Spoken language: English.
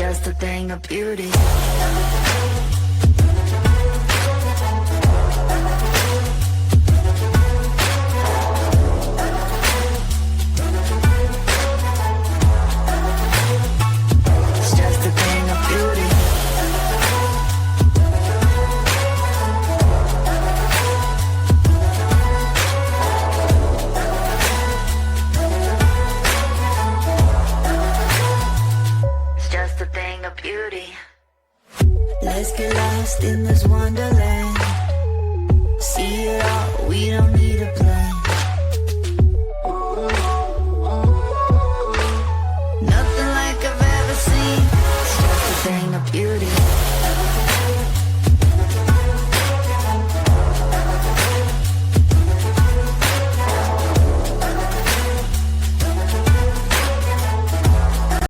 just a thing of beauty. It's just a thing of beauty. It's just a thing of beauty. Let's get lost in this wonderland.